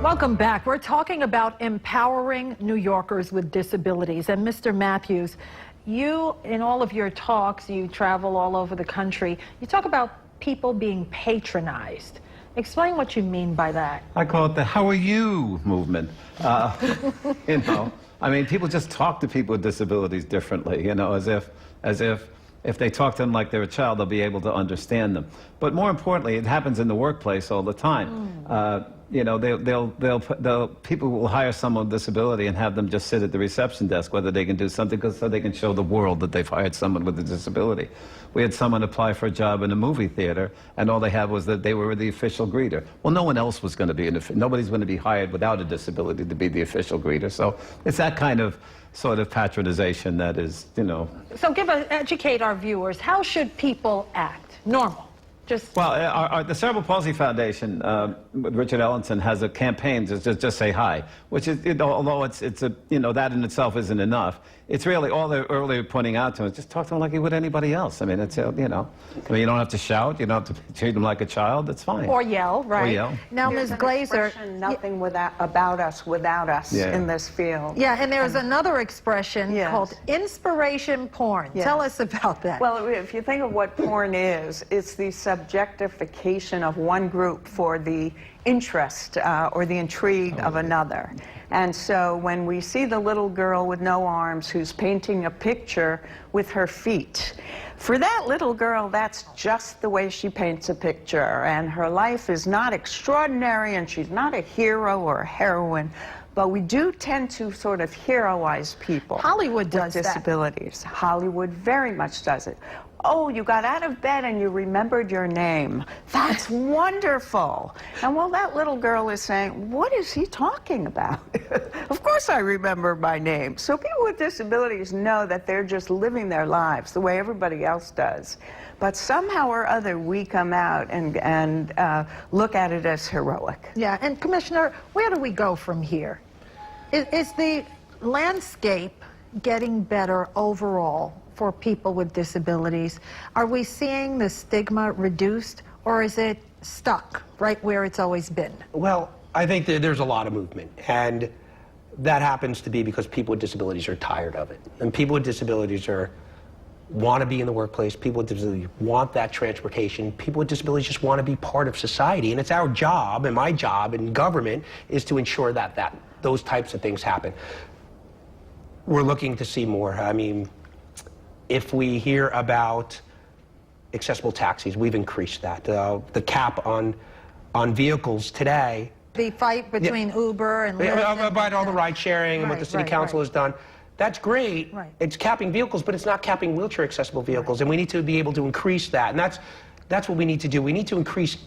Welcome back. We're talking about empowering New Yorkers with disabilities. And Mr. Matthews, you, in all of your talks, you travel all over the country, you talk about people being patronized. Explain what you mean by that. I call it the "How are you" movement. You know, I mean, people just talk to people with disabilities differently, you know, as if they talk to them like they're a child, they'll be able to understand them. But more importantly, it happens in the workplace all the time. You know, people will hire someone with disability and have them just sit at the reception desk, whether they can do something, so they can show the world that they've hired someone with a disability. We had someone apply for a job in a movie theater, and all they had was that they were the official greeter. Well, no one else was going to be nobody's going to be hired without a disability to be the official greeter. So it's that kind of sort of patronization that is, you know. So educate our viewers. How should people act? Normal. Well, the Cerebral Palsy Foundation, with Richard Ellenson, has a campaign to just say hi, which is, you know, although it's a, you know, that in itself isn't enough. It's really all they're earlier pointing out to him is just talk to him like you would anybody else. I mean, it's, you know, I mean, you don't have to shout, you don't have to treat them like a child. That's fine. Or yell, right? Or yell. Now, Ms. Glazer, nothing about us without us in this field. Yeah, and there's another expression called inspiration porn. Tell us about that. Well, if you think of what porn is, it's the subjectification of one group for the interest or the intrigue of another. And so when we see the little girl with no arms who's painting a picture with her feet, for that little girl, that's just the way she paints a picture. And her life is not extraordinary, and she's not a hero or a heroine. But we do tend to sort of heroize people. Hollywood does with disabilities. that. Hollywood very much does it. Oh, you got out of bed and you remembered your name. That's wonderful. And well, that little girl is saying, what is he talking about? Of course I remember my name. So people with disabilities know that they're just living their lives the way everybody else does. But somehow or other, we come out and look at it as heroic. Yeah, and Commissioner, where do we go from here? Is the landscape getting better overall for people with disabilities? Are we seeing the stigma reduced, or is it stuck right where it's always been? Well, I think that there's a lot of movement, and that happens to be because people with disabilities are tired of it. And people with disabilities want to be in the workplace. People with disabilities want that transportation. People with disabilities just want to be part of society. And it's our job, and my job in government, is to ensure that those types of things happen. We're looking to see more. I mean, if we hear about accessible taxis, we've increased that. The cap on vehicles today. The fight between Uber and Lyft. About all the ride sharing and what the city council has done. That's great. Right. It's capping vehicles, but it's not capping wheelchair accessible vehicles. And we need to be able to increase that. And that's what we need to do. We need to increase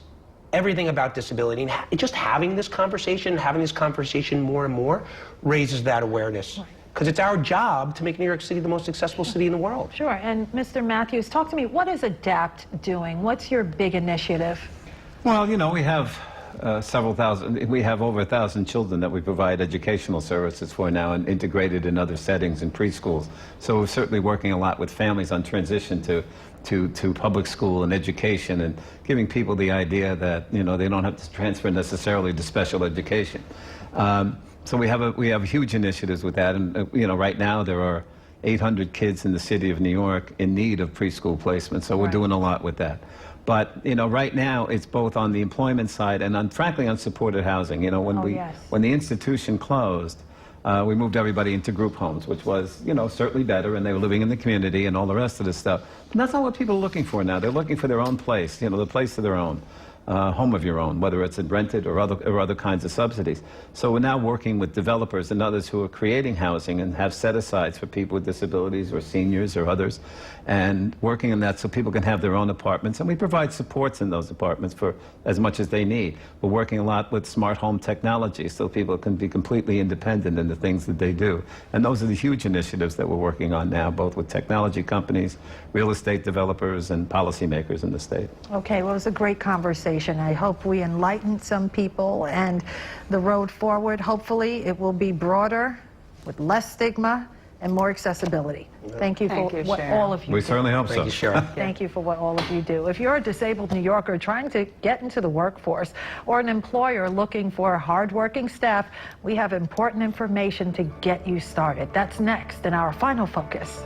everything about disability. And just having this conversation more and more raises that awareness. Right. Because it's our job to make New York City the most accessible city in the world. Sure, and Mr. Matthews, talk to me. What is ADAPT doing? What's your big initiative? Well, you know, we have several thousand, we have over 1,000 children that we provide educational services for now and integrated in other settings in preschools. So we're certainly working a lot with families on transition to public school and education, and giving people the idea that, you know, they don't have to transfer necessarily to special education. So we have huge initiatives with that, and you know, right now there are 800 kids in the city of New York in need of preschool placement. So we're doing a lot with that. But you know, right now it's both on the employment side and frankly on supported housing. You know, when the institution closed, we moved everybody into group homes, which was, you know, certainly better, and they were living in the community and all the rest of this stuff. But that's not what people are looking for now. They're looking for their own place, you know, the place of their own. Home of your own, whether it's rented or other kinds of subsidies. So we're now working with developers and others who are creating housing and have set-asides for people with disabilities or seniors or others, and working on that so people can have their own apartments. And we provide supports in those apartments for as much as they need. We're working a lot with smart home technology so people can be completely independent in the things that they do. And those are the huge initiatives that we're working on now, both with technology companies, real estate developers, and policymakers in the state. Okay, well, it was a great conversation. I hope we enlightened some people, and the road forward, hopefully it will be broader with less stigma and more accessibility. Thank you Thank for you, what Cheryl. all of you We do. certainly hope so. Thank you, Cheryl. Thank you for what all of you do. If you're a disabled New Yorker trying to get into the workforce or an employer looking for hardworking staff, we have important information to get you started. That's next in our final focus.